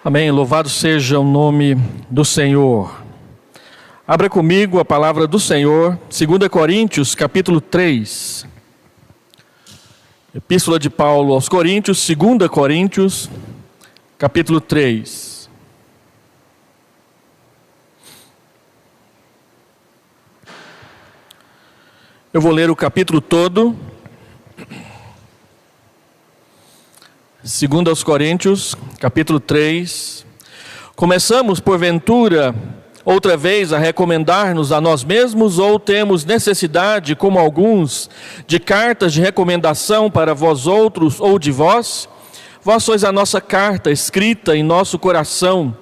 Amém. Louvado seja o nome do Senhor. Abra comigo a palavra do Senhor, 2 Coríntios, capítulo 3. Epístola de Paulo aos Coríntios, 2 Coríntios, capítulo 3. Eu vou ler o capítulo todo. 2 Coríntios, capítulo 3. Começamos, porventura, outra vez a recomendar-nos a nós mesmos, ou temos necessidade, como alguns, de cartas de recomendação para vós outros ou de vós? Vós sois a nossa carta, escrita em nosso coração,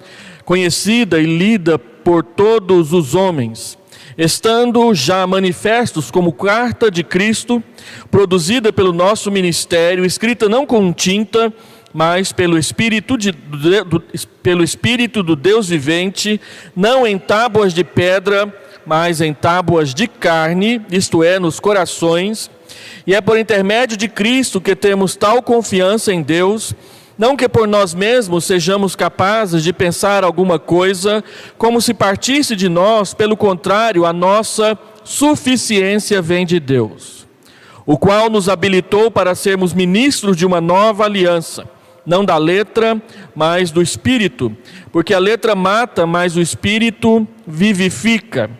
conhecida e lida por todos os homens, estando já manifestos como carta de Cristo, produzida pelo nosso ministério, escrita não com tinta, mas pelo Espírito do Deus vivente, não em tábuas de pedra, mas em tábuas de carne, isto é, nos corações. E é por intermédio de Cristo que temos tal confiança em Deus, não que por nós mesmos sejamos capazes de pensar alguma coisa, como se partisse de nós, pelo contrário, a nossa suficiência vem de Deus, o qual nos habilitou para sermos ministros de uma nova aliança, não da letra, mas do Espírito, porque a letra mata, mas o Espírito vivifica.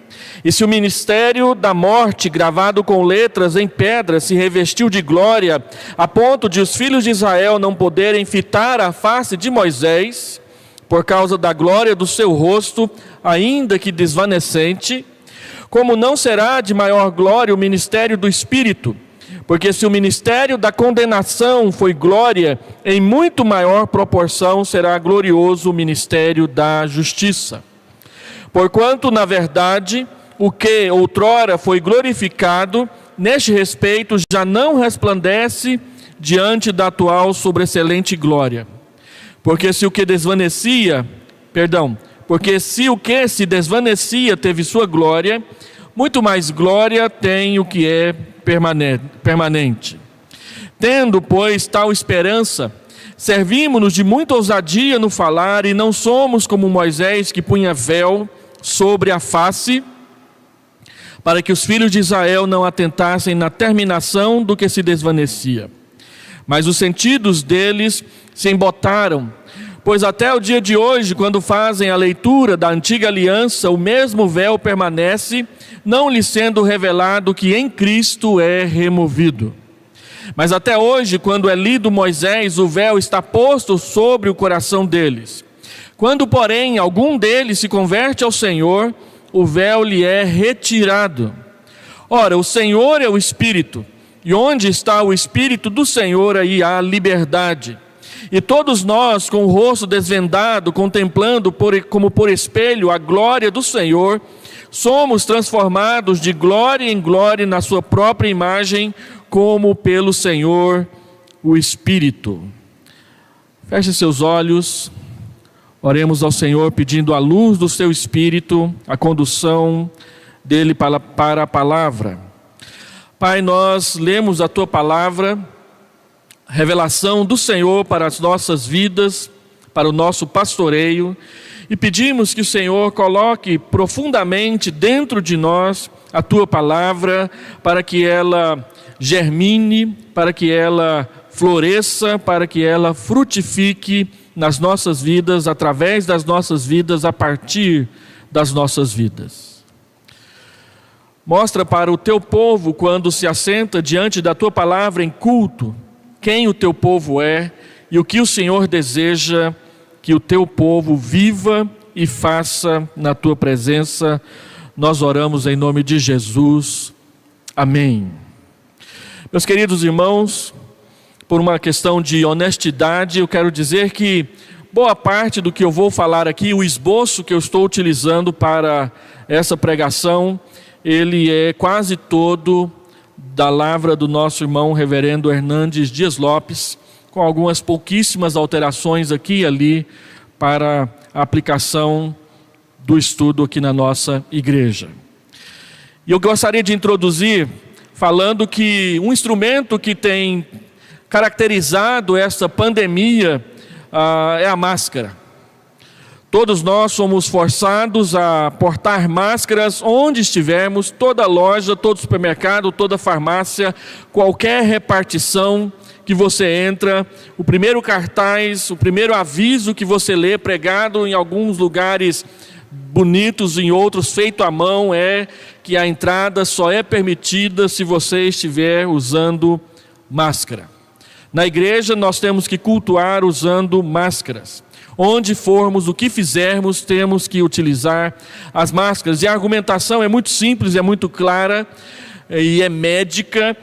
E se o ministério da morte, gravado com letras em pedra, se revestiu de glória, a ponto de os filhos de Israel não poderem fitar a face de Moisés, por causa da glória do seu rosto, ainda que desvanecente, como não será de maior glória o ministério do Espírito? Porque se o ministério da condenação foi glória, em muito maior proporção será glorioso o ministério da justiça. Porquanto, na verdade, o que outrora foi glorificado, neste respeito já não resplandece diante da atual sobreexcelente glória. Porque se o que se desvanecia teve sua glória, muito mais glória tem o que é permanente. Tendo, pois, tal esperança, servimos-nos de muita ousadia no falar, e não somos como Moisés, que punha véu sobre a face, para que os filhos de Israel não atentassem na terminação do que se desvanecia. Mas os sentidos deles se embotaram, pois até o dia de hoje, quando fazem a leitura da antiga aliança, o mesmo véu permanece, não lhe sendo revelado que em Cristo é removido. Mas até hoje, quando é lido Moisés, o véu está posto sobre o coração deles. Quando, porém, algum deles se converte ao Senhor, o véu lhe é retirado. Ora, o Senhor é o Espírito, e onde está o Espírito do Senhor, aí há liberdade. E todos nós, com o rosto desvendado, contemplando como por espelho a glória do Senhor, somos transformados de glória em glória na sua própria imagem, como pelo Senhor, o Espírito. Feche seus olhos, oremos ao Senhor pedindo a luz do seu Espírito, a condução dele para a palavra. Pai, nós lemos a tua palavra, revelação do Senhor para as nossas vidas, para o nosso pastoreio, e pedimos que o Senhor coloque profundamente dentro de nós a tua palavra, para que ela germine, para que ela floresça, para que ela frutifique nas nossas vidas, através das nossas vidas, a partir das nossas vidas. Mostra para o teu povo, quando se assenta diante da tua palavra em culto, quem o teu povo é e o que o Senhor deseja que o teu povo viva e faça na tua presença. Nós oramos em nome de Jesus. Amém. Meus queridos irmãos, por uma questão de honestidade, eu quero dizer que boa parte do que eu vou falar aqui, o esboço que eu estou utilizando para essa pregação, ele é quase todo da lavra do nosso irmão reverendo Hernandes Dias Lopes, com algumas pouquíssimas alterações aqui e ali para a aplicação do estudo aqui na nossa igreja. E eu gostaria de introduzir falando que um instrumento que tem caracterizado essa pandemia é a máscara. Todos nós somos forçados a portar máscaras onde estivermos, toda loja, todo supermercado, toda farmácia, qualquer repartição que você entra, o primeiro cartaz, o primeiro aviso que você lê pregado em alguns lugares bonitos, em outros feito à mão, é que a entrada só é permitida se você estiver usando máscara. Na igreja nós temos que cultuar usando máscaras. Onde formos, o que fizermos, temos que utilizar as máscaras. E a argumentação é muito simples, é muito clara e é médica.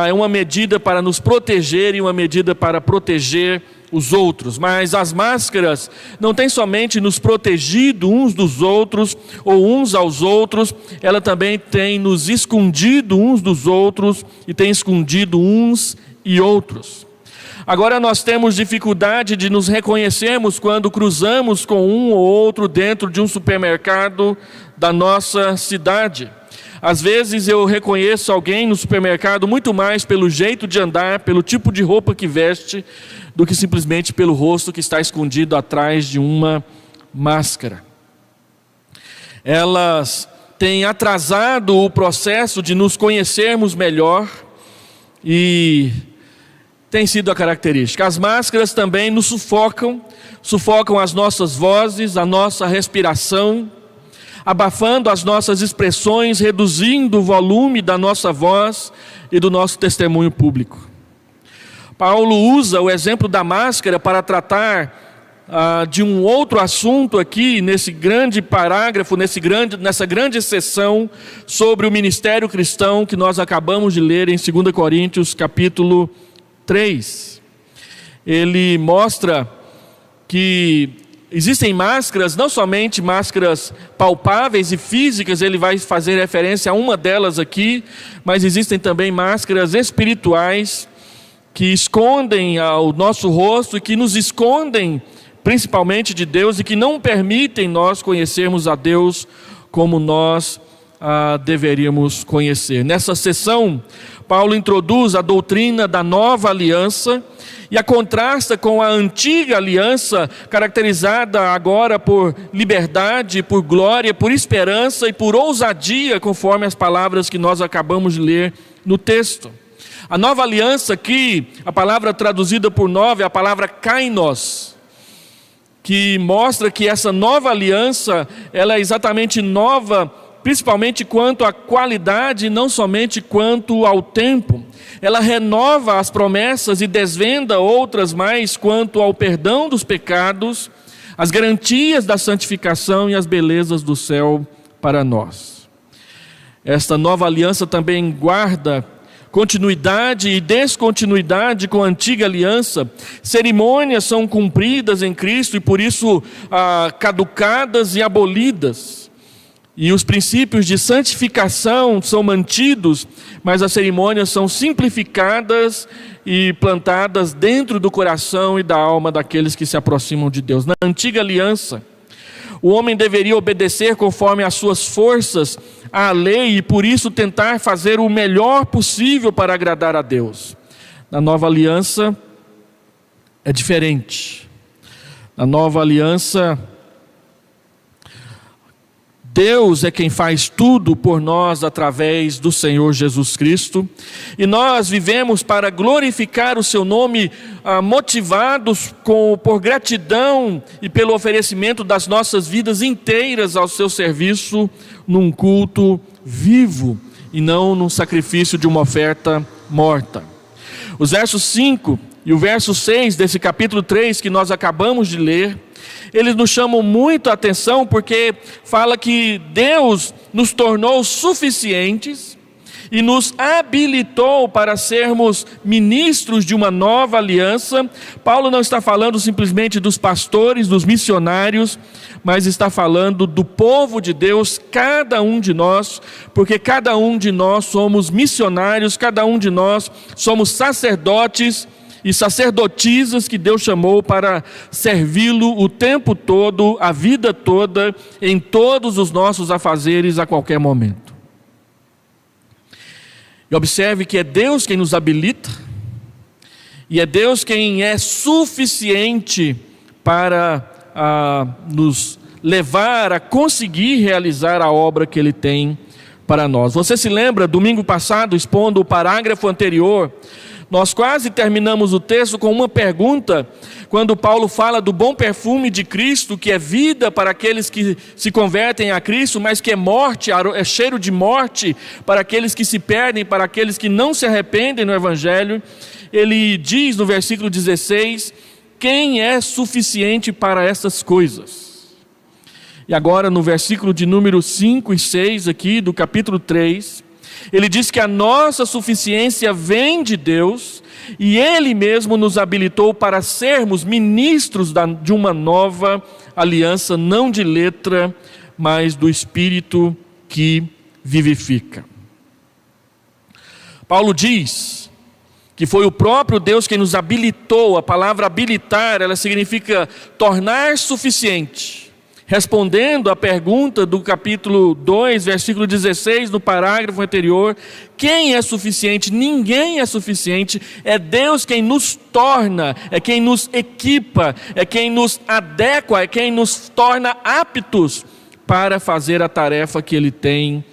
É uma medida para nos proteger e uma medida para proteger os outros. Mas as máscaras não têm somente nos protegido uns dos outros ou uns aos outros, ela também tem nos escondido uns dos outros e tem escondido uns e outros. Agora nós temos dificuldade de nos reconhecermos quando cruzamos com um ou outro dentro de um supermercado da nossa cidade. Às vezes eu reconheço alguém no supermercado muito mais pelo jeito de andar, pelo tipo de roupa que veste, do que simplesmente pelo rosto que está escondido atrás de uma máscara. Elas têm atrasado o processo de nos conhecermos melhor e tem sido a característica. As máscaras também nos sufocam as nossas vozes, a nossa respiração, abafando as nossas expressões, reduzindo o volume da nossa voz e do nosso testemunho público. Paulo usa o exemplo da máscara para tratar de um outro assunto aqui, nesse grande parágrafo, nessa grande seção sobre o ministério cristão que nós acabamos de ler em 2 Coríntios capítulo 3. Ele mostra que existem máscaras, não somente máscaras palpáveis e físicas, ele vai fazer referência a uma delas aqui, mas existem também máscaras espirituais que escondem o nosso rosto e que nos escondem principalmente de Deus e que não permitem nós conhecermos a Deus como nós deveríamos conhecer. Nessa sessão, Paulo introduz a doutrina da nova aliança e a contrasta com a antiga aliança, caracterizada agora por liberdade, por glória, por esperança e por ousadia, conforme as palavras que nós acabamos de ler no texto. A nova aliança aqui, a palavra traduzida por nova é a palavra kainos, que mostra que essa nova aliança, ela é exatamente nova, principalmente quanto à qualidade, não somente quanto ao tempo. Ela renova as promessas e desvenda outras mais quanto ao perdão dos pecados, as garantias da santificação e as belezas do céu para nós. Esta nova aliança também guarda continuidade e descontinuidade com a antiga aliança. Cerimônias são cumpridas em Cristo e por isso caducadas e abolidas. E os princípios de santificação são mantidos, mas as cerimônias são simplificadas e plantadas dentro do coração e da alma daqueles que se aproximam de Deus. Na antiga aliança, o homem deveria obedecer conforme as suas forças à lei e por isso tentar fazer o melhor possível para agradar a Deus. Na nova aliança é diferente. Na nova aliança, Deus é quem faz tudo por nós através do Senhor Jesus Cristo, e nós vivemos para glorificar o seu nome, motivados por gratidão e pelo oferecimento das nossas vidas inteiras ao seu serviço, num culto vivo e não num sacrifício de uma oferta morta. Os versos 5 e o verso 6 desse capítulo 3 que nós acabamos de ler, eles nos chamam muito a atenção porque fala que Deus nos tornou suficientes e nos habilitou para sermos ministros de uma nova aliança. Paulo não está falando simplesmente dos pastores, dos missionários, mas está falando do povo de Deus, cada um de nós, porque cada um de nós somos missionários, cada um de nós somos sacerdotes e sacerdotisas que Deus chamou para servi-lo o tempo todo, a vida toda, em todos os nossos afazeres a qualquer momento. E observe que é Deus quem nos habilita, e é Deus quem é suficiente para nos levar a conseguir realizar a obra que Ele tem para nós. Você se lembra, domingo passado, expondo o parágrafo anterior, nós quase terminamos o texto com uma pergunta, quando Paulo fala do bom perfume de Cristo, que é vida para aqueles que se convertem a Cristo, mas que é morte, é cheiro de morte para aqueles que se perdem, para aqueles que não se arrependem no Evangelho. Ele diz no versículo 16, quem é suficiente para essas coisas? E agora no versículo de número 5 e 6 aqui do capítulo 3, ele diz que a nossa suficiência vem de Deus e Ele mesmo nos habilitou para sermos ministros de uma nova aliança, não de letra, mas do Espírito que vivifica. Paulo diz que foi o próprio Deus quem nos habilitou. A palavra habilitar, ela significa tornar suficiente. Respondendo à pergunta do capítulo 2, versículo 16, no parágrafo anterior, quem é suficiente? Ninguém é suficiente, é Deus quem nos torna, é quem nos equipa, é quem nos adequa, é quem nos torna aptos para fazer a tarefa que Ele tem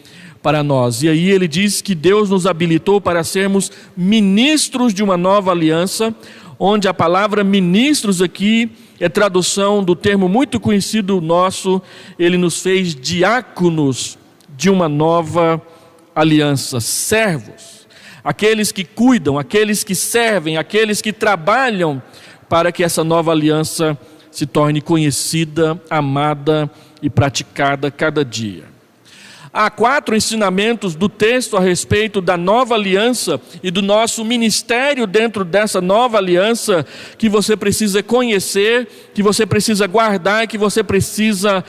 para nós. E aí ele diz que Deus nos habilitou para sermos ministros de uma nova aliança, onde a palavra ministros aqui é tradução do termo muito conhecido nosso. Ele nos fez diáconos de uma nova aliança, servos, aqueles que cuidam, aqueles que servem, aqueles que trabalham para que essa nova aliança se torne conhecida, amada e praticada cada dia. Há 4 ensinamentos do texto a respeito da nova aliança e do nosso ministério dentro dessa nova aliança que você precisa conhecer, que você precisa guardar, que você precisa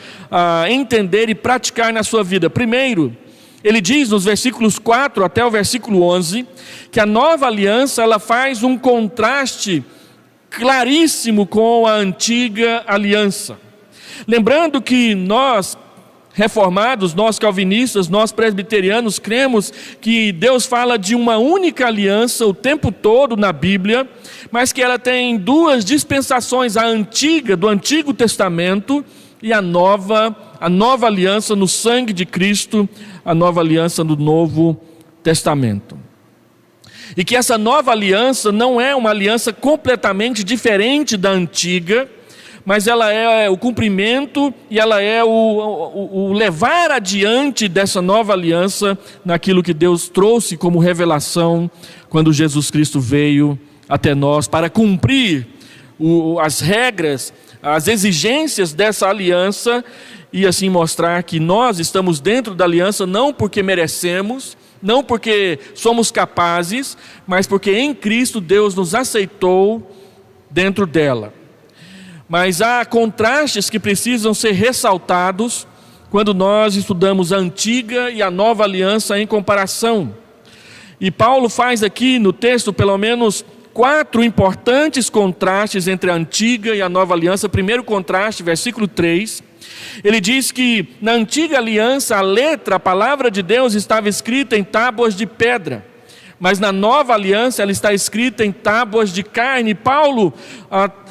entender e praticar na sua vida. Primeiro, ele diz nos versículos 4 até o versículo 11, que a nova aliança ela faz um contraste claríssimo com a antiga aliança. Lembrando que nós reformados, nós calvinistas, nós presbiterianos, cremos que Deus fala de uma única aliança o tempo todo na Bíblia, mas que ela tem 2 dispensações, a antiga, do Antigo Testamento, e a nova aliança no sangue de Cristo, a nova aliança no Novo Testamento. E que essa nova aliança não é uma aliança completamente diferente da antiga, mas ela é o cumprimento e ela é o levar adiante dessa nova aliança naquilo que Deus trouxe como revelação quando Jesus Cristo veio até nós para cumprir as regras, as exigências dessa aliança e assim mostrar que nós estamos dentro da aliança não porque merecemos, não porque somos capazes, mas porque em Cristo Deus nos aceitou dentro dela. Mas há contrastes que precisam ser ressaltados quando nós estudamos a antiga e a nova aliança em comparação. E Paulo faz aqui no texto pelo menos 4 importantes contrastes entre a antiga e a nova aliança. Primeiro contraste, versículo 3, ele diz que na antiga aliança a palavra de Deus estava escrita em tábuas de pedra, mas na nova aliança ela está escrita em tábuas de carne. Paulo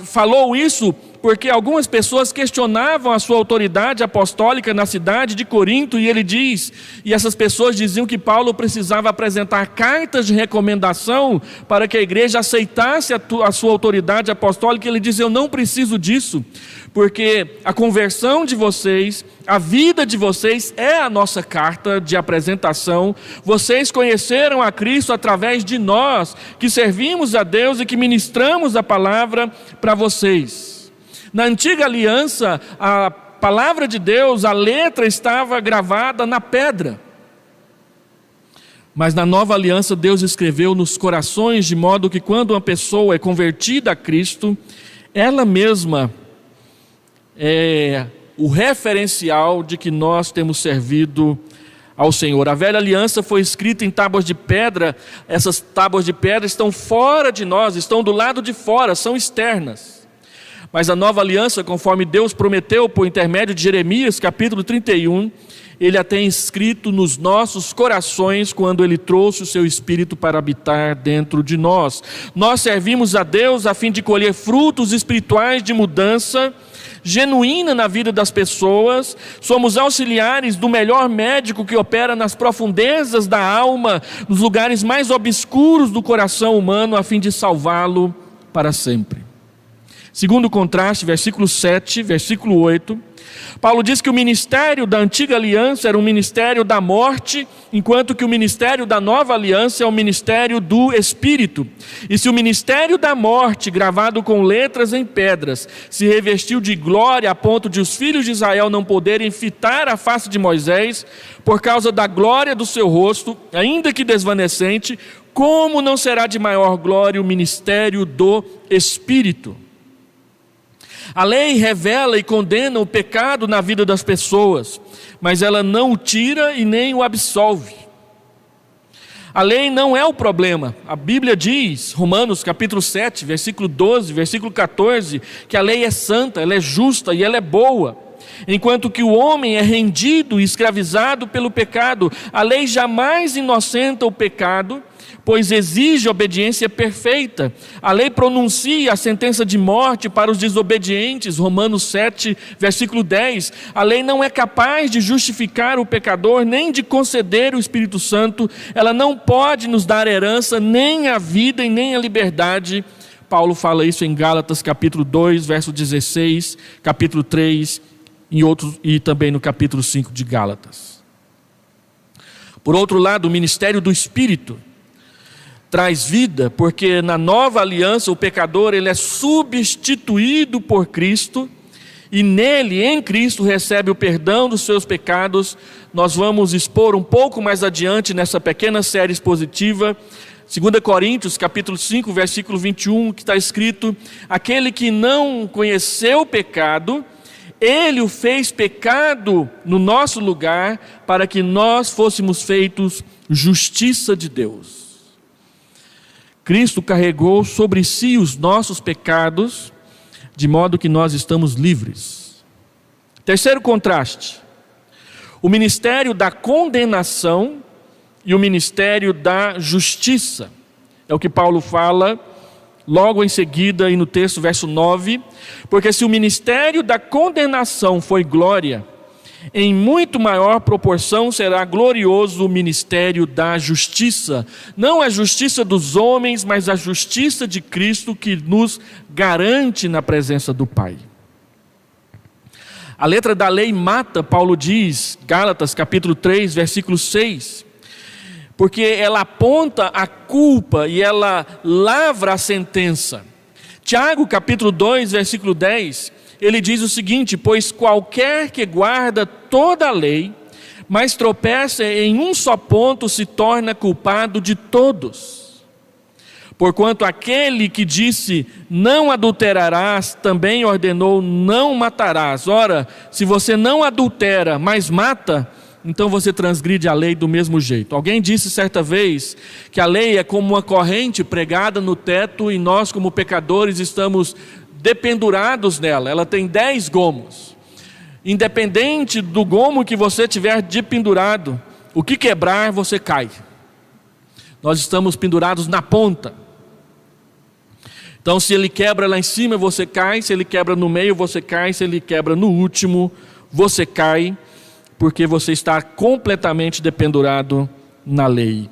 falou isso porque algumas pessoas questionavam a sua autoridade apostólica na cidade de Corinto, e ele diz, e essas pessoas diziam que Paulo precisava apresentar cartas de recomendação para que a igreja aceitasse a sua autoridade apostólica. Ele diz, eu não preciso disso, porque a conversão de vocês, a vida de vocês é a nossa carta de apresentação. Vocês conheceram a Cristo através de nós, que servimos a Deus e que ministramos a palavra para vocês. Na antiga aliança, a palavra de Deus, a letra estava gravada na pedra. Mas na nova aliança, Deus escreveu nos corações, de modo que quando uma pessoa é convertida a Cristo, ela mesma é o referencial de que nós temos servido ao Senhor. A velha aliança foi escrita em tábuas de pedra. Essas tábuas de pedra estão fora de nós, estão do lado de fora, são externas. Mas a nova aliança, conforme Deus prometeu por intermédio de Jeremias, capítulo 31, Ele a tem escrito nos nossos corações quando Ele trouxe o seu Espírito para habitar dentro de nós. Nós servimos a Deus a fim de colher frutos espirituais de mudança, genuína na vida das pessoas, somos auxiliares do melhor médico que opera nas profundezas da alma, nos lugares mais obscuros do coração humano, a fim de salvá-lo para sempre. Segundo contraste, versículo 7, versículo 8, Paulo diz que o ministério da antiga aliança era um ministério da morte, enquanto que o ministério da nova aliança é o ministério do Espírito. E se o ministério da morte, gravado com letras em pedras, se revestiu de glória a ponto de os filhos de Israel não poderem fitar a face de Moisés, por causa da glória do seu rosto, ainda que desvanecente, como não será de maior glória o ministério do Espírito? A lei revela e condena o pecado na vida das pessoas, mas ela não o tira e nem o absolve. A lei não é o problema. A Bíblia diz, Romanos capítulo 7, versículo 12, versículo 14, que a lei é santa, ela é justa e ela é boa. Enquanto que o homem é rendido e escravizado pelo pecado, a lei jamais inocenta o pecado, pois exige obediência perfeita. A lei pronuncia a sentença de morte para os desobedientes, Romanos 7, versículo 10. A lei não é capaz de justificar o pecador, nem de conceder o Espírito Santo. Ela não pode nos dar herança, nem a vida e nem a liberdade. Paulo fala isso em Gálatas capítulo 2, verso 16, capítulo 3, e também no capítulo 5 de Gálatas. Por outro lado, o ministério do Espírito traz vida, porque na nova aliança o pecador ele é substituído por Cristo, e nele, em Cristo, recebe o perdão dos seus pecados. Nós vamos expor um pouco mais adiante nessa pequena série expositiva, 2 Coríntios capítulo 5, versículo 21, que está escrito: aquele que não conheceu o pecado, ele o fez pecado no nosso lugar, para que nós fôssemos feitos justiça de Deus. Cristo carregou sobre si os nossos pecados, de modo que nós estamos livres. Terceiro contraste: o ministério da condenação e o ministério da justiça. É o que Paulo fala logo em seguida, e no texto, verso 9: porque se o ministério da condenação foi glória, em muito maior proporção será glorioso o ministério da justiça. Não a justiça dos homens, mas a justiça de Cristo, que nos garante na presença do Pai. A letra da lei mata, Paulo diz, Gálatas capítulo 3, versículo 6, porque ela aponta a culpa e ela lavra a sentença. Tiago capítulo 2, versículo 10, ele diz o seguinte: pois qualquer que guarda toda a lei, mas tropeça em um só ponto, se torna culpado de todos. Porquanto aquele que disse não adulterarás, também ordenou não matarás. Ora, se você não adultera, mas mata, então você transgride a lei do mesmo jeito. Alguém disse certa vez que a lei é como uma corrente pregada no teto, e nós, como pecadores, estamos dependurados nela. Ela tem 10 gomos. Independente do gomo que você tiver dependurado, o que quebrar, você cai. Nós estamos pendurados na ponta. Então, se ele quebra lá em cima, você cai. Se ele quebra no meio, você cai. Se ele quebra no último, você cai, porque você está completamente dependurado na lei.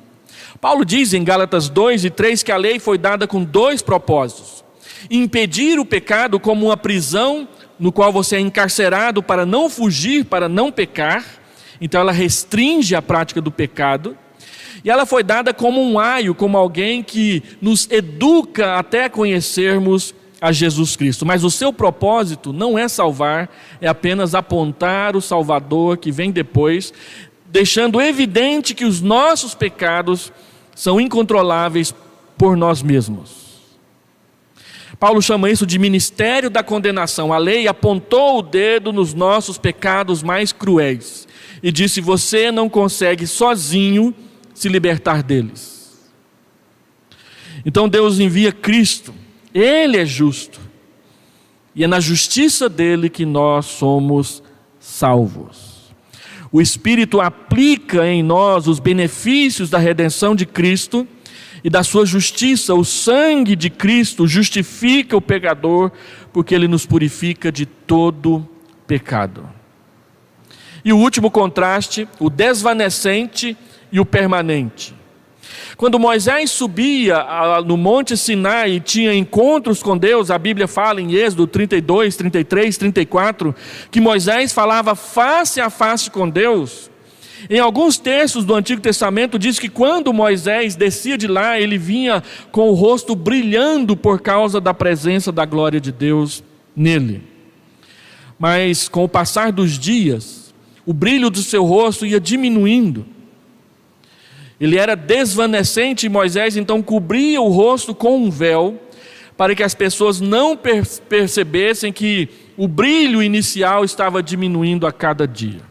Paulo diz em Gálatas 2 e 3 que a lei foi dada com 2 propósitos: impedir o pecado, como uma prisão no qual você é encarcerado para não fugir, para não pecar. Então ela restringe a prática do pecado. E ela foi dada como um aio, como alguém que nos educa até conhecermos a Jesus Cristo. Mas o seu propósito não é salvar, é apenas apontar o Salvador que vem depois, deixando evidente que os nossos pecados são incontroláveis por nós mesmos. Paulo chama isso de ministério da condenação. A lei apontou o dedo nos nossos pecados mais cruéis e disse: você não consegue sozinho se libertar deles. Então Deus envia Cristo. Ele é justo, e é na justiça dele que nós somos salvos. O Espírito aplica em nós os benefícios da redenção de Cristo, e da sua justiça. O sangue de Cristo justifica o pecador, porque ele nos purifica de todo pecado. E o último contraste, o desvanecente e o permanente. Quando Moisés subia no Monte Sinai e tinha encontros com Deus, a Bíblia fala em Êxodo 32, 33, 34, que Moisés falava face a face com Deus. Em alguns textos do Antigo Testamento diz que quando Moisés descia de lá, ele vinha com o rosto brilhando por causa da presença da glória de Deus nele. Mas com o passar dos dias, o brilho do seu rosto ia diminuindo. Ele era desvanecente e Moisés então cobria o rosto com um véu, para que as pessoas não percebessem que o brilho inicial estava diminuindo a cada dia.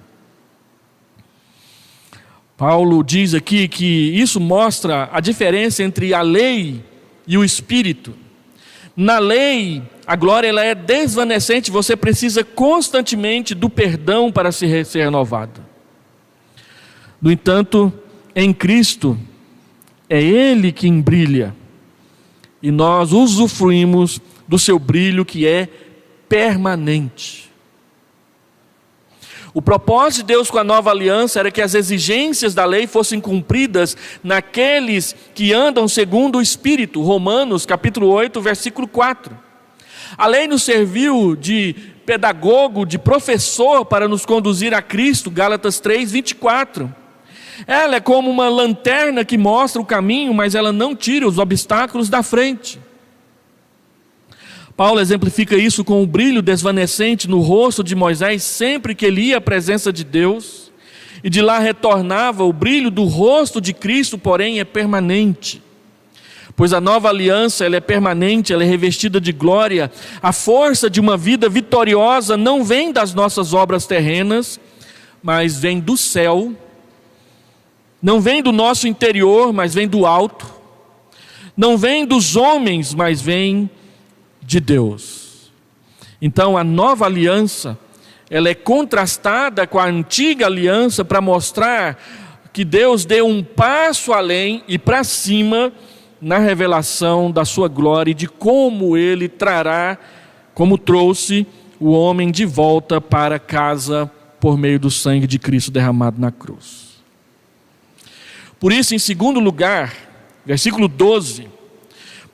Paulo diz aqui que isso mostra a diferença entre a lei e o Espírito. Na lei, a glória ela é desvanecente, você precisa constantemente do perdão para ser renovado. No entanto, em Cristo, é Ele quem brilha, e nós usufruímos do seu brilho que é permanente. O propósito de Deus com a nova aliança era que as exigências da lei fossem cumpridas naqueles que andam segundo o Espírito. Romanos capítulo 8, versículo 4. A lei nos serviu de pedagogo, de professor para nos conduzir a Cristo. Gálatas 3, 24. Ela é como uma lanterna que mostra o caminho, mas ela não tira os obstáculos da frente. Paulo exemplifica isso com o brilho desvanecente no rosto de Moisés sempre que ele ia à presença de Deus, e de lá retornava. O brilho do rosto de Cristo, porém, é permanente, pois a nova aliança ela é permanente, ela é revestida de glória. A força de uma vida vitoriosa não vem das nossas obras terrenas, mas vem do céu, não vem do nosso interior, mas vem do alto, não vem dos homens, mas vem de Deus. Então a nova aliança, ela é contrastada com a antiga aliança para mostrar que Deus deu um passo além e para cima na revelação da sua glória e de como Ele trará, como trouxe o homem de volta para casa por meio do sangue de Cristo derramado na cruz. Por isso, em segundo lugar, versículo 12,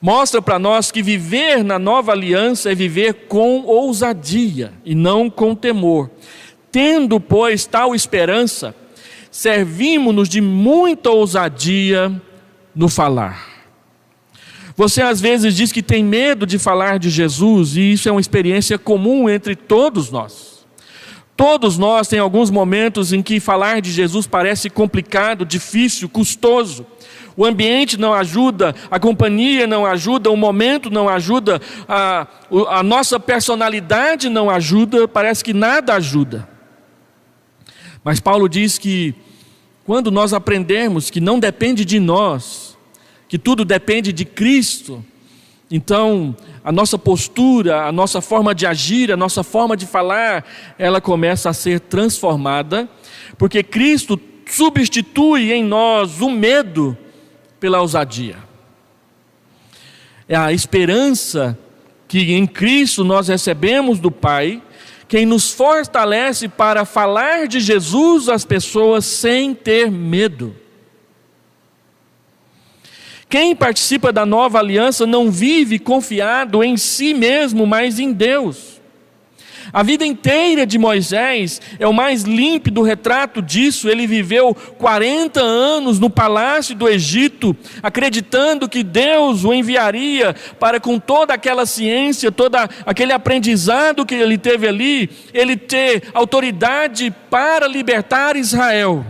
mostra para nós que viver na nova aliança é viver com ousadia e não com temor. Tendo, pois, tal esperança, servimos-nos de muita ousadia no falar. Você às vezes diz que tem medo de falar de Jesus, e isso é uma experiência comum entre todos nós. Todos nós temos alguns momentos em que falar de Jesus parece complicado, difícil, custoso. O ambiente não ajuda, a companhia não ajuda, o momento não ajuda, a nossa personalidade não ajuda, parece que nada ajuda. Mas Paulo diz que quando nós aprendemos que não depende de nós, que tudo depende de Cristo, então a nossa postura, a nossa forma de agir, a nossa forma de falar, ela começa a ser transformada, porque Cristo substitui em nós o medo pela ousadia. É a esperança que em Cristo nós recebemos do Pai, quem nos fortalece para falar de Jesus às pessoas sem ter medo. Quem participa da nova aliança não vive confiado em si mesmo, mas em Deus. A vida inteira de Moisés é o mais límpido retrato disso. Ele viveu 40 anos no palácio do Egito, acreditando que Deus o enviaria para, com toda aquela ciência, todo aquele aprendizado que ele teve ali, ele ter autoridade para libertar Israel.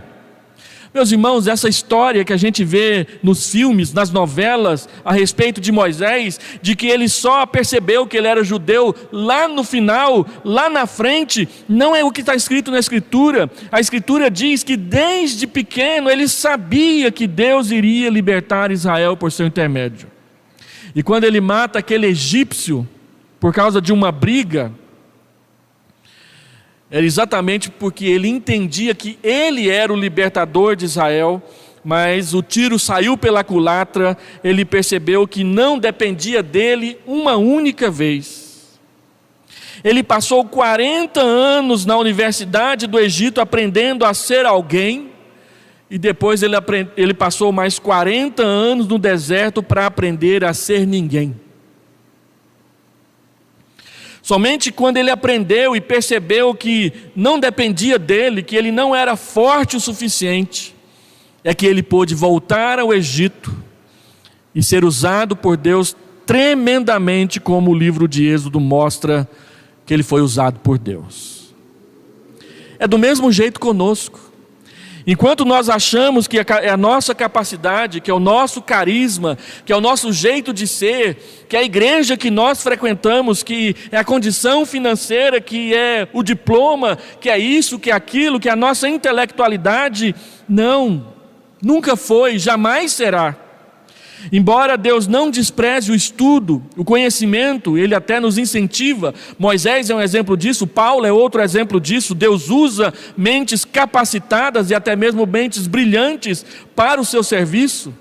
Meus irmãos, essa história que a gente vê nos filmes, nas novelas, a respeito de Moisés, de que ele só percebeu que ele era judeu lá no final, lá na frente, não é o que está escrito na Escritura. A Escritura diz que desde pequeno ele sabia que Deus iria libertar Israel por seu intermédio. E quando ele mata aquele egípcio por causa de uma briga, era exatamente porque ele entendia que ele era o libertador de Israel, mas o tiro saiu pela culatra, ele percebeu que não dependia dele uma única vez. Ele passou 40 anos na Universidade do Egito aprendendo a ser alguém, e depois ele passou mais 40 anos no deserto para aprender a ser ninguém. Somente quando ele aprendeu e percebeu que não dependia dele, que ele não era forte o suficiente, é que ele pôde voltar ao Egito e ser usado por Deus tremendamente, como o livro de Êxodo mostra que ele foi usado por Deus. É do mesmo jeito conosco. Enquanto nós achamos que é a nossa capacidade, que é o nosso carisma, que é o nosso jeito de ser, que é a igreja que nós frequentamos, que é a condição financeira, que é o diploma, que é isso, que é aquilo, que é a nossa intelectualidade, não, nunca foi, jamais será. Embora Deus não despreze o estudo, o conhecimento, Ele até nos incentiva. Moisés é um exemplo disso, Paulo é outro exemplo disso. Deus usa mentes capacitadas e até mesmo mentes brilhantes para o seu serviço.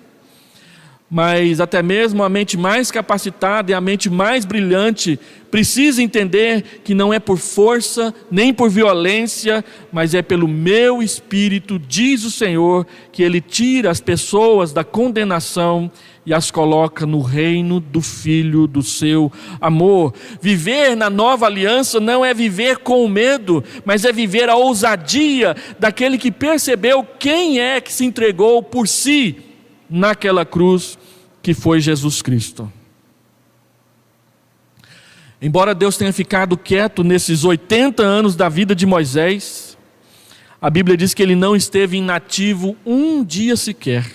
Mas até mesmo a mente mais capacitada e a mente mais brilhante precisa entender que não é por força, nem por violência, mas é pelo meu Espírito, diz o Senhor, que Ele tira as pessoas da condenação e as coloca no reino do Filho do seu amor. Viver na nova aliança não é viver com medo, mas é viver a ousadia daquele que percebeu quem é que se entregou por si naquela cruz, que foi Jesus Cristo. Embora Deus tenha ficado quieto nesses 80 anos da vida de Moisés, a Bíblia diz que ele não esteve inativo um dia sequer.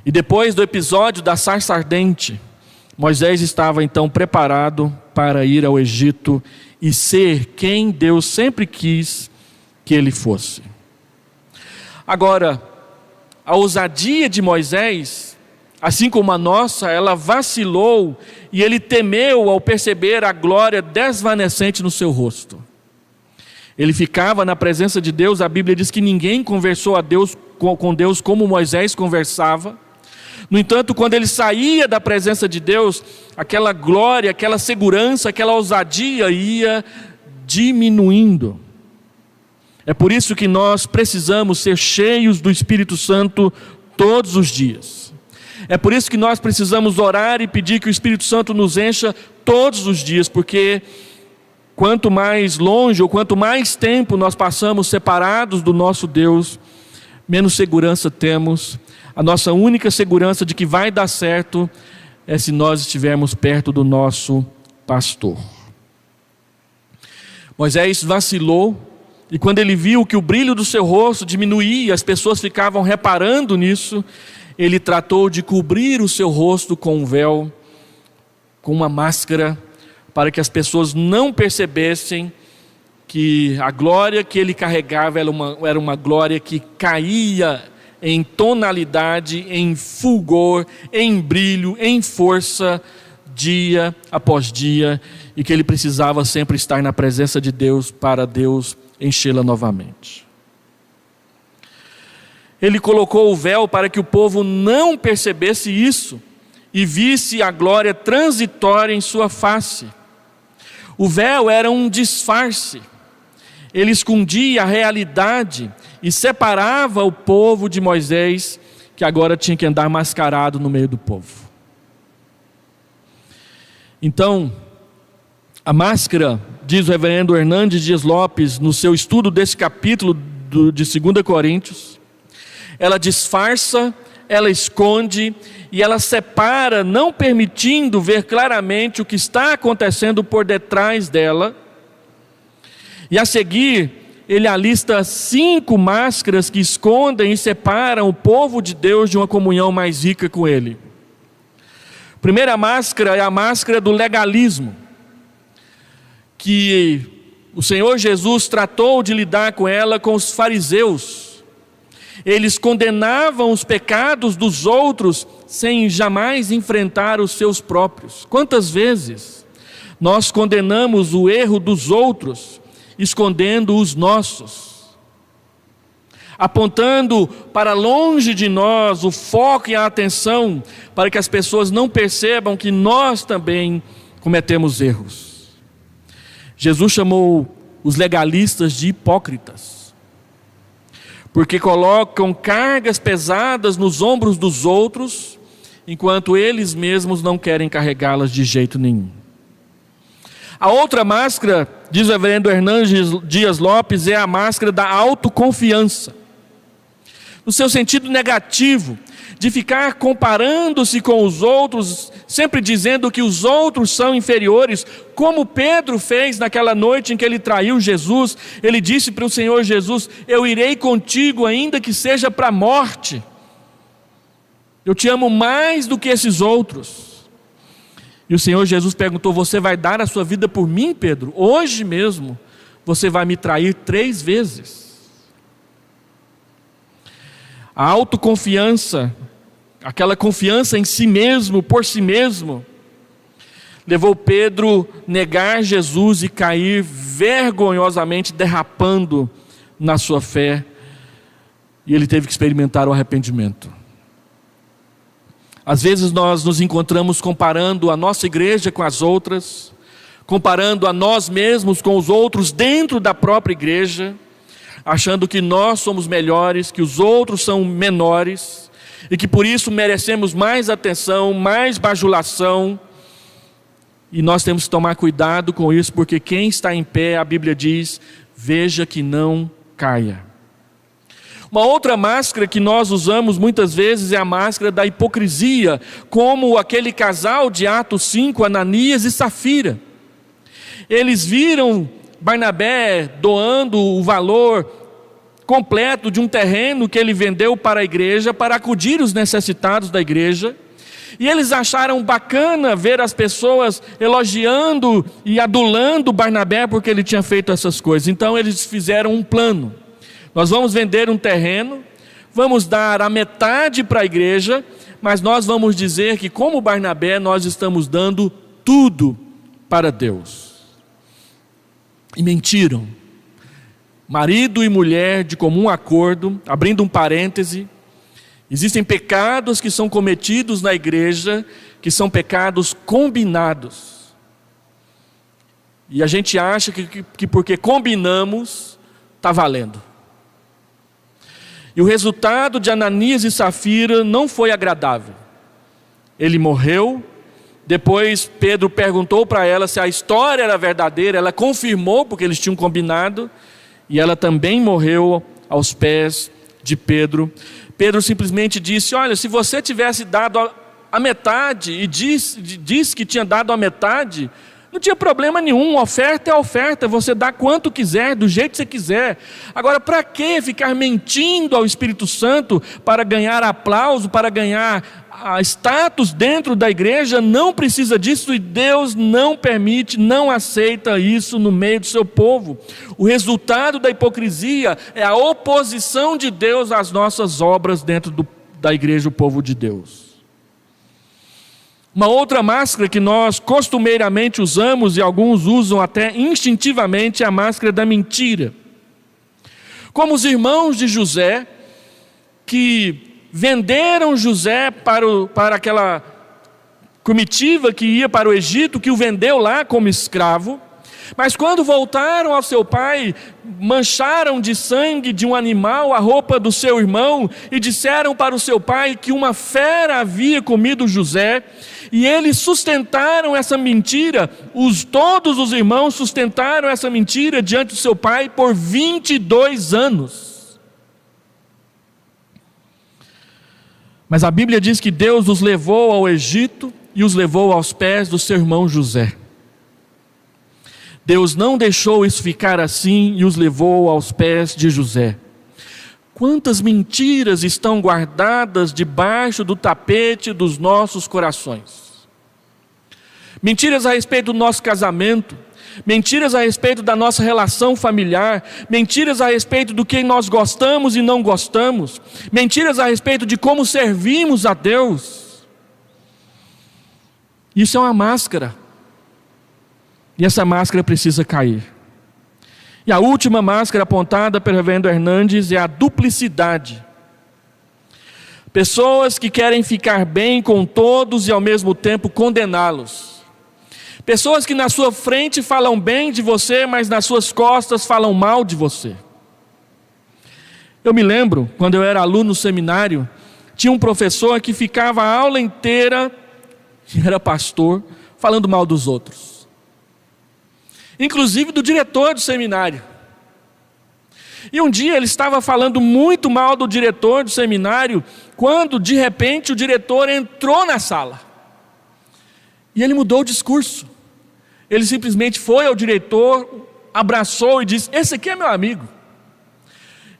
E depois do episódio da sarça ardente, Moisés estava então preparado para ir ao Egito e ser quem Deus sempre quis que ele fosse. Agora, a ousadia de Moisés, assim como a nossa, ela vacilou e ele temeu ao perceber a glória desvanecente no seu rosto. Ele ficava na presença de Deus, a Bíblia diz que ninguém conversou com Deus como Moisés conversava. No entanto, quando ele saía da presença de Deus, aquela glória, aquela segurança, aquela ousadia ia diminuindo. É por isso que nós precisamos ser cheios do Espírito Santo todos os dias. É por isso que nós precisamos orar e pedir que o Espírito Santo nos encha todos os dias, porque quanto mais longe ou quanto mais tempo nós passamos separados do nosso Deus, menos segurança temos. A nossa única segurança de que vai dar certo é se nós estivermos perto do nosso pastor. Moisés vacilou, e quando ele viu que o brilho do seu rosto diminuía, as pessoas ficavam reparando nisso, ele tratou de cobrir o seu rosto com um véu, com uma máscara, para que as pessoas não percebessem que a glória que ele carregava era uma glória que caía em tonalidade, em fulgor, em brilho, em força, dia após dia, e que ele precisava sempre estar na presença de Deus para Deus enchê-la novamente. Ele colocou o véu para que o povo não percebesse isso e visse a glória transitória em sua face. O véu era um disfarce. Ele escondia a realidade e separava o povo de Moisés, que agora tinha que andar mascarado no meio do povo. Então, a máscara, diz o reverendo Hernandes Dias Lopes, no seu estudo desse capítulo de 2 Coríntios, ela disfarça, ela esconde e ela separa, não permitindo ver claramente o que está acontecendo por detrás dela. E a seguir, ele alista 5 máscaras que escondem e separam o povo de Deus de uma comunhão mais rica com Ele. A primeira máscara é a máscara do legalismo, que o Senhor Jesus tratou de lidar com ela com os fariseus. Eles condenavam os pecados dos outros sem jamais enfrentar os seus próprios. Quantas vezes nós condenamos o erro dos outros, escondendo os nossos? apontando para longe de nós o foco e a atenção, para que as pessoas não percebam que nós também cometemos erros. Jesus chamou os legalistas de hipócritas, porque colocam cargas pesadas nos ombros dos outros, enquanto eles mesmos não querem carregá-las de jeito nenhum. A outra máscara, diz o reverendo Hernandes Dias Lopes, é a máscara da autoconfiança, no seu sentido negativo, de ficar comparando-se com os outros, sempre dizendo que os outros são inferiores, como Pedro fez naquela noite em que ele traiu Jesus. Ele disse para o Senhor Jesus: eu irei contigo ainda que seja para a morte, eu te amo mais do que esses outros. E o Senhor Jesus perguntou: você vai dar a sua vida por mim, Pedro? Hoje mesmo você vai me trair 3 vezes. A autoconfiança, aquela confiança em si mesmo, por si mesmo, levou Pedro a negar Jesus e cair vergonhosamente derrapando na sua fé, e ele teve que experimentar o arrependimento. Às vezes nós nos encontramos comparando a nossa igreja com as outras, comparando a nós mesmos com os outros dentro da própria igreja, achando que nós somos melhores, que os outros são menores, e que por isso merecemos mais atenção, mais bajulação. E nós temos que tomar cuidado com isso, porque quem está em pé, a Bíblia diz, veja que não caia. Uma outra máscara que nós usamos muitas vezes é a máscara da hipocrisia, como aquele casal de Atos 5, Ananias e Safira. Eles viram Barnabé doando o valor completo de um terreno que ele vendeu para a igreja, para acudir os necessitados da igreja, e eles acharam bacana ver as pessoas elogiando e adulando Barnabé porque ele tinha feito essas coisas. Então eles fizeram um plano: nós vamos vender um terreno, vamos dar a metade para a igreja, mas nós vamos dizer que, como Barnabé, nós estamos dando tudo para Deus. E mentiram. Marido e mulher de comum acordo. Abrindo um parêntese, existem pecados que são cometidos na igreja, que são pecados combinados. E a gente acha que porque combinamos, está valendo. E o resultado de Ananias e Safira não foi agradável. Ele morreu. Depois Pedro perguntou para ela se a história era verdadeira. Ela confirmou, porque eles tinham combinado. E ela também morreu aos pés de Pedro. Pedro simplesmente disse: olha, se você tivesse dado a metade, e disse que tinha dado a metade, não tinha problema nenhum. Oferta é oferta, você dá quanto quiser, do jeito que você quiser. Agora, para que ficar mentindo ao Espírito Santo para ganhar aplauso, para ganhar status dentro da igreja? Não precisa disso, e Deus não permite, não aceita isso no meio do seu povo. O resultado da hipocrisia é a oposição de Deus às nossas obras dentro da igreja, o povo de Deus. Uma outra máscara que nós costumeiramente usamos, e alguns usam até instintivamente, é a máscara da mentira. Como os irmãos de José, que venderam José para aquela comitiva que ia para o Egito, que o vendeu lá como escravo, mas quando voltaram ao seu pai, mancharam de sangue de um animal a roupa do seu irmão, e disseram para o seu pai que uma fera havia comido José, e eles sustentaram essa mentira, todos os irmãos sustentaram essa mentira diante do seu pai por 22 anos. Mas a Bíblia diz que Deus os levou ao Egito e os levou aos pés do seu irmão José. Deus não deixou isso ficar assim e os levou aos pés de José. Quantas mentiras estão guardadas debaixo do tapete dos nossos corações? Mentiras a respeito do nosso casamento, mentiras a respeito da nossa relação familiar, mentiras a respeito do que nós gostamos e não gostamos, mentiras a respeito de como servimos a Deus. Isso é uma máscara. E essa máscara precisa cair. E a última máscara apontada pelo reverendo Hernandes é a duplicidade. Pessoas que querem ficar bem com todos e ao mesmo tempo condená-los. Pessoas que na sua frente falam bem de você, mas nas suas costas falam mal de você. Eu me lembro, quando eu era aluno no seminário, tinha um professor que ficava a aula inteira, que era pastor, falando mal dos outros. Inclusive do diretor do seminário. E um dia ele estava falando muito mal do diretor do seminário, quando de repente o diretor entrou na sala. E ele mudou o discurso. Ele simplesmente foi ao diretor, abraçou e disse: esse aqui é meu amigo.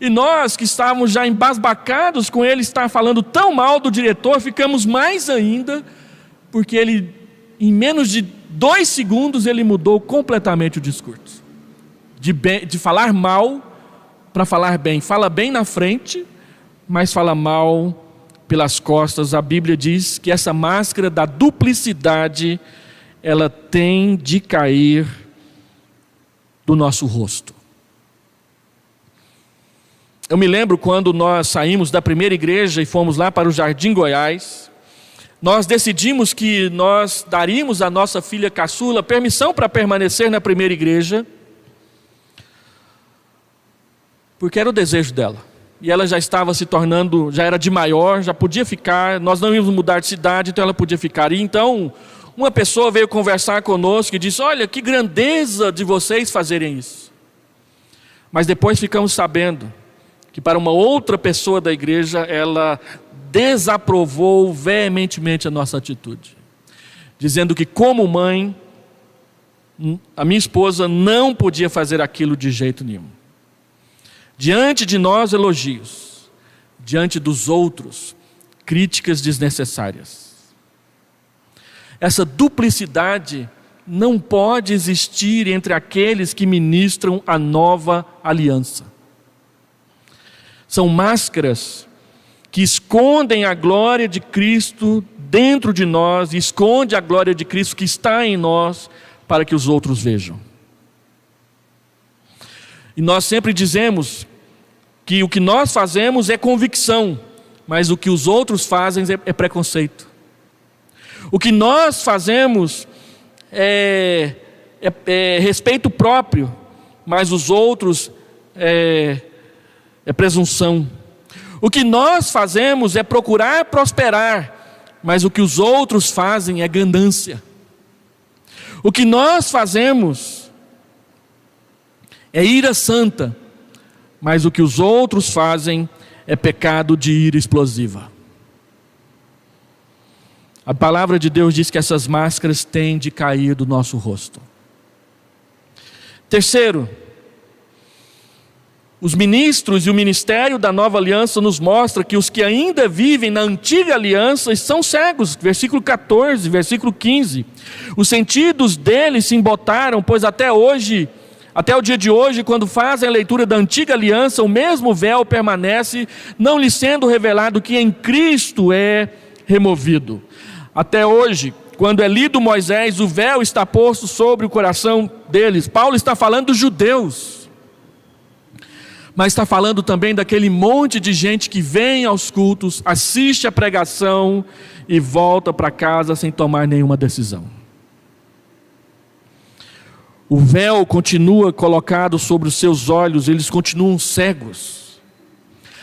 E nós que estávamos já embasbacados com ele estar falando tão mal do diretor, ficamos mais ainda, porque ele, em menos de 2 segundos, ele mudou completamente o discurso. De falar mal para falar bem. Fala bem na frente, mas fala mal pelas costas. A Bíblia diz que essa máscara da duplicidade, ela tem de cair do nosso rosto. Eu me lembro quando nós saímos da primeira igreja e fomos lá para o Jardim Goiás, nós decidimos que nós daríamos à nossa filha caçula permissão para permanecer na primeira igreja, porque era o desejo dela. E ela já estava se tornando, já era de maior, já podia ficar, nós não íamos mudar de cidade, então ela podia ficar. E então, uma pessoa veio conversar conosco e disse: olha, que grandeza de vocês fazerem isso. Mas depois ficamos sabendo que para uma outra pessoa da igreja, ela desaprovou veementemente a nossa atitude, dizendo que como mãe, a minha esposa não podia fazer aquilo de jeito nenhum. Diante de nós, elogios. Diante dos outros, críticas desnecessárias. Essa duplicidade não pode existir entre aqueles que ministram a nova aliança. São máscaras que escondem a glória de Cristo dentro de nós, e esconde a glória de Cristo que está em nós, para que os outros vejam. E nós sempre dizemos que o que nós fazemos é convicção, mas o que os outros fazem é preconceito. O que nós fazemos é respeito próprio, mas os outros é presunção. O que nós fazemos é procurar prosperar, mas o que os outros fazem é ganância. O que nós fazemos é ira santa, mas o que os outros fazem é pecado de ira explosiva. A palavra de Deus diz que essas máscaras têm de cair do nosso rosto. Terceiro, os ministros e o ministério da nova aliança nos mostra que os que ainda vivem na antiga aliança são cegos. Versículo 14, versículo 15. Os sentidos deles se embotaram, pois até o dia de hoje, quando fazem a leitura da antiga aliança, o mesmo véu permanece, não lhes sendo revelado que em Cristo é removido. Até hoje, quando é lido Moisés, o véu está posto sobre o coração deles. Paulo está falando dos judeus, mas está falando também daquele monte de gente que vem aos cultos, assiste a pregação e volta para casa sem tomar nenhuma decisão. O véu continua colocado sobre os seus olhos, eles continuam cegos.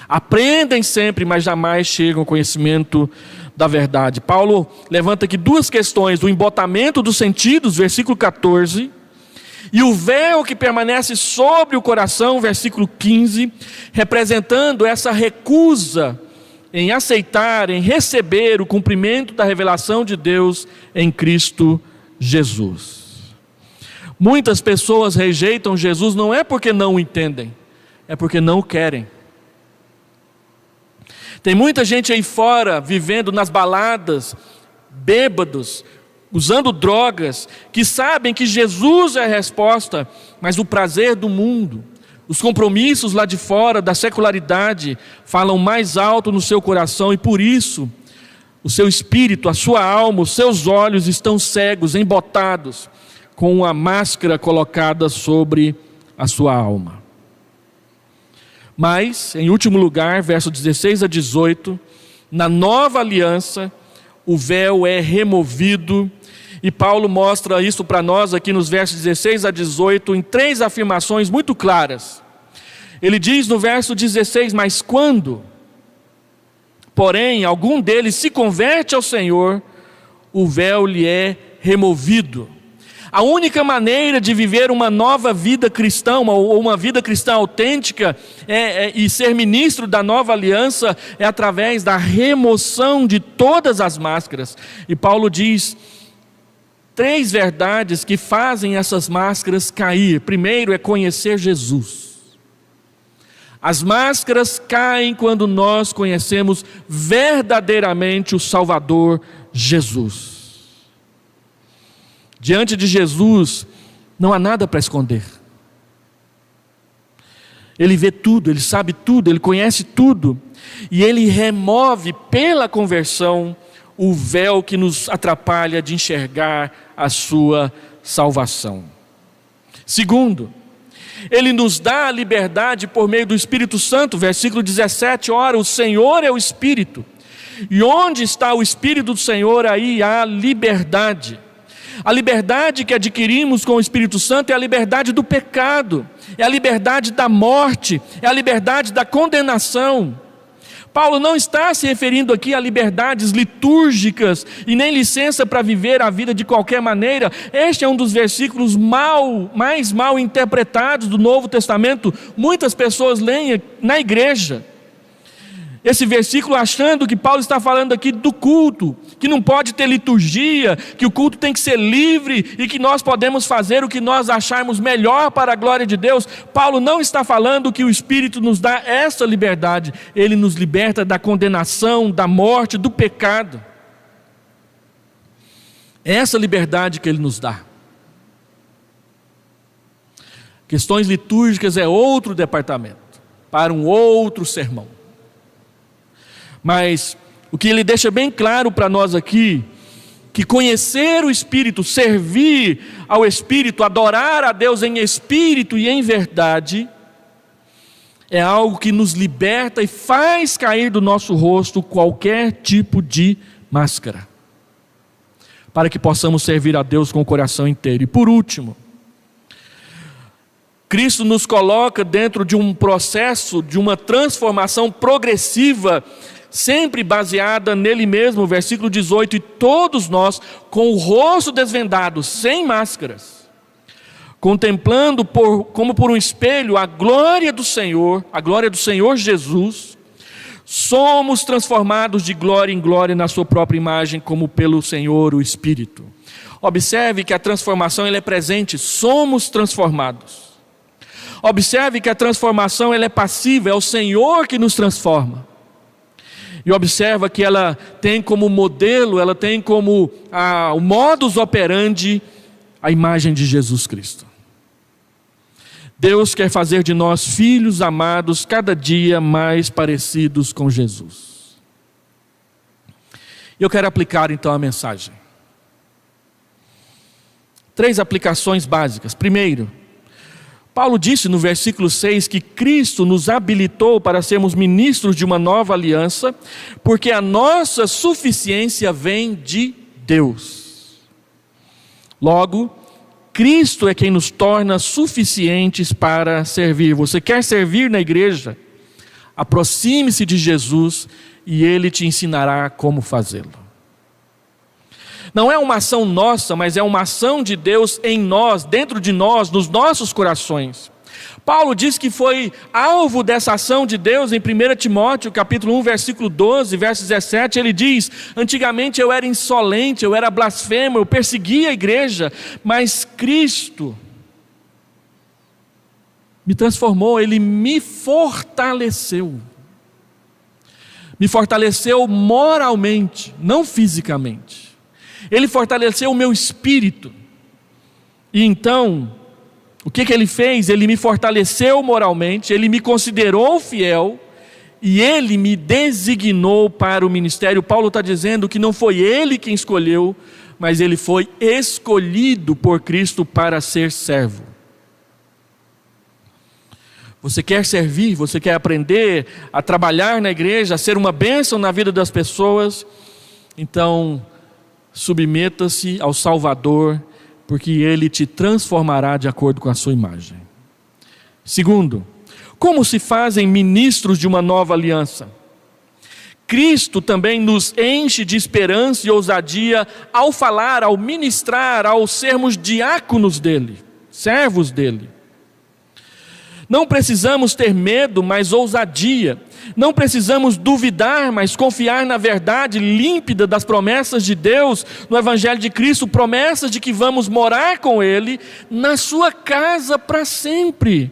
Aprendem sempre, mas jamais chegam ao conhecimento da verdade. Paulo levanta aqui 2 questões: o embotamento dos sentidos, versículo 14, e o véu que permanece sobre o coração, versículo 15, representando essa recusa em aceitar, em receber o cumprimento da revelação de Deus em Cristo Jesus. Muitas pessoas rejeitam Jesus não é porque não o entendem, é porque não o querem. Tem muita gente aí fora, vivendo nas baladas, bêbados, usando drogas, que sabem que Jesus é a resposta, mas o prazer do mundo, os compromissos lá de fora, da secularidade, falam mais alto no seu coração, e por isso, o seu espírito, a sua alma, os seus olhos estão cegos, embotados, com a máscara colocada sobre a sua alma. Mas, em último lugar, verso 16 a 18, na nova aliança, o véu é removido, e Paulo mostra isso para nós aqui nos versos 16 a 18, em 3 afirmações muito claras. Ele diz no verso 16, mas quando, porém, algum deles se converte ao Senhor, o véu lhe é removido. A única maneira de viver uma nova vida cristã, ou uma vida cristã autêntica, e ser ministro da nova aliança, é através da remoção de todas as máscaras. E Paulo diz 3 verdades que fazem essas máscaras cair. Primeiro é conhecer Jesus. As máscaras caem quando nós conhecemos verdadeiramente o Salvador Jesus. Diante de Jesus, não há nada para esconder. Ele vê tudo, Ele sabe tudo, Ele conhece tudo. E Ele remove pela conversão o véu que nos atrapalha de enxergar a sua salvação. Segundo, Ele nos dá a liberdade por meio do Espírito Santo. Versículo 17, ora, o Senhor é o Espírito. E onde está o Espírito do Senhor, aí há liberdade. A liberdade que adquirimos com o Espírito Santo é a liberdade do pecado, é a liberdade da morte, é a liberdade da condenação. Paulo não está se referindo aqui a liberdades litúrgicas e nem licença para viver a vida de qualquer maneira. Este é um dos versículos mais mal interpretados do Novo Testamento. Muitas pessoas leem na igreja esse versículo achando que Paulo está falando aqui do culto, que não pode ter liturgia, que o culto tem que ser livre e que nós podemos fazer o que nós acharmos melhor para a glória de Deus. Paulo não está falando que o Espírito nos dá essa liberdade. Ele nos liberta da condenação, da morte, do pecado. É essa liberdade que Ele nos dá. Questões litúrgicas é outro departamento, para um outro sermão. Mas o que ele deixa bem claro para nós aqui, que conhecer o Espírito, servir ao Espírito, adorar a Deus em espírito e em verdade, é algo que nos liberta e faz cair do nosso rosto qualquer tipo de máscara, para que possamos servir a Deus com o coração inteiro. E por último, Cristo nos coloca dentro de um processo, de uma transformação progressiva, sempre baseada nele mesmo, versículo 18, e todos nós com o rosto desvendado, sem máscaras, contemplando como por um espelho a glória do Senhor Jesus, somos transformados de glória em glória na sua própria imagem, como pelo Senhor o Espírito. Observe que a transformação ela é presente, somos transformados. Observe que a transformação ela é passiva, é o Senhor que nos transforma. E observa que ela tem como modelo, ela tem como o modus operandi a imagem de Jesus Cristo. Deus quer fazer de nós filhos amados, cada dia mais parecidos com Jesus. Eu quero aplicar então a mensagem. 3 aplicações básicas. Primeiro, Paulo disse no versículo 6 que Cristo nos habilitou para sermos ministros de uma nova aliança, porque a nossa suficiência vem de Deus. Logo, Cristo é quem nos torna suficientes para servir. Você quer servir na igreja? Aproxime-se de Jesus e Ele te ensinará como fazê-lo. Não é uma ação nossa, mas é uma ação de Deus em nós, dentro de nós, nos nossos corações. Paulo diz que foi alvo dessa ação de Deus em 1 Timóteo, capítulo 1, versículo 12, verso 17, ele diz: antigamente eu era insolente, eu era blasfemo, eu perseguia a igreja, mas Cristo me transformou, Ele me fortaleceu. Me fortaleceu moralmente, não fisicamente. Ele fortaleceu o meu espírito. E então, o que Ele fez? Ele me fortaleceu moralmente, Ele me considerou fiel e Ele me designou para o ministério. Paulo está dizendo que não foi Ele quem escolheu, mas Ele foi escolhido por Cristo para ser servo. Você quer servir, você quer aprender a trabalhar na igreja, a ser uma bênção na vida das pessoas? Então, submeta-se ao Salvador, porque Ele te transformará de acordo com a sua imagem. Segundo, como se fazem ministros de uma nova aliança? Cristo também nos enche de esperança e ousadia ao falar, ao ministrar, ao sermos diáconos dEle, servos dEle. Não precisamos ter medo, mas ousadia. Não precisamos duvidar, mas confiar na verdade límpida das promessas de Deus no Evangelho de Cristo, promessas de que vamos morar com Ele na sua casa para sempre.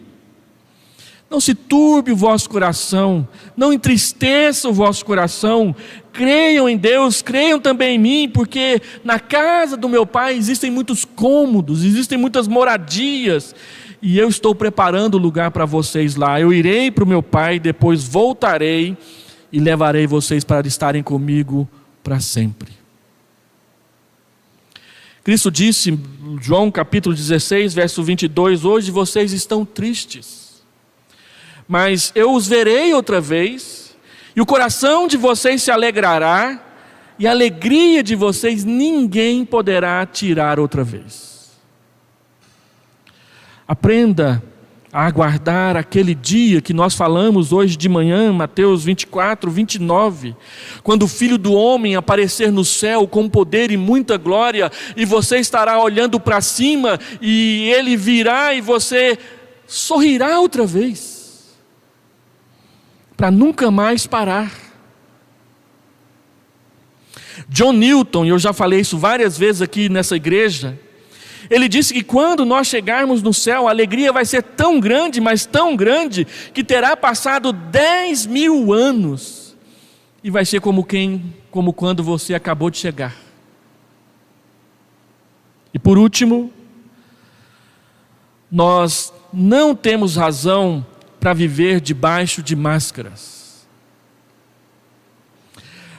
Não se turbe o vosso coração, não entristeça o vosso coração, creiam em Deus, creiam também em mim, porque na casa do meu Pai existem muitos cômodos, existem muitas moradias, e eu estou preparando lugar para vocês lá. Eu irei para o meu Pai, depois voltarei e levarei vocês para estarem comigo para sempre. Cristo disse, João capítulo 16, verso 22, hoje vocês estão tristes, mas eu os verei outra vez, e o coração de vocês se alegrará, e a alegria de vocês ninguém poderá tirar outra vez. Aprenda a aguardar aquele dia que nós falamos hoje de manhã, Mateus 24, 29, quando o Filho do Homem aparecer no céu com poder e muita glória, e você estará olhando para cima, e Ele virá e você sorrirá outra vez, para nunca mais parar. John Newton, e eu já falei isso várias vezes aqui nessa igreja, ele disse que quando nós chegarmos no céu, a alegria vai ser tão grande, mas tão grande, que terá passado 10.000 anos, e vai ser como quando você acabou de chegar. E por último, nós não temos razão para viver debaixo de máscaras,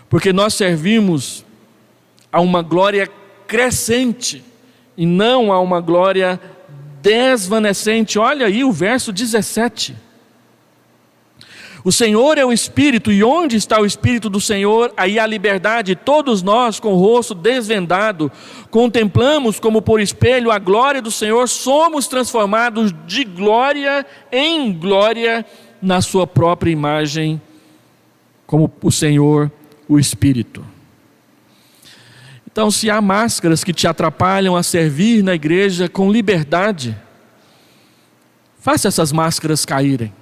porque nós servimos a uma glória crescente, e não a uma glória desvanecente. Olha aí o verso 17. O Senhor é o Espírito, e onde está o Espírito do Senhor, aí há liberdade. Todos nós, com o rosto desvendado, contemplamos como por espelho a glória do Senhor, somos transformados de glória em glória na sua própria imagem, como o Senhor, o Espírito. Então, se há máscaras que te atrapalham a servir na igreja com liberdade, faça essas máscaras caírem.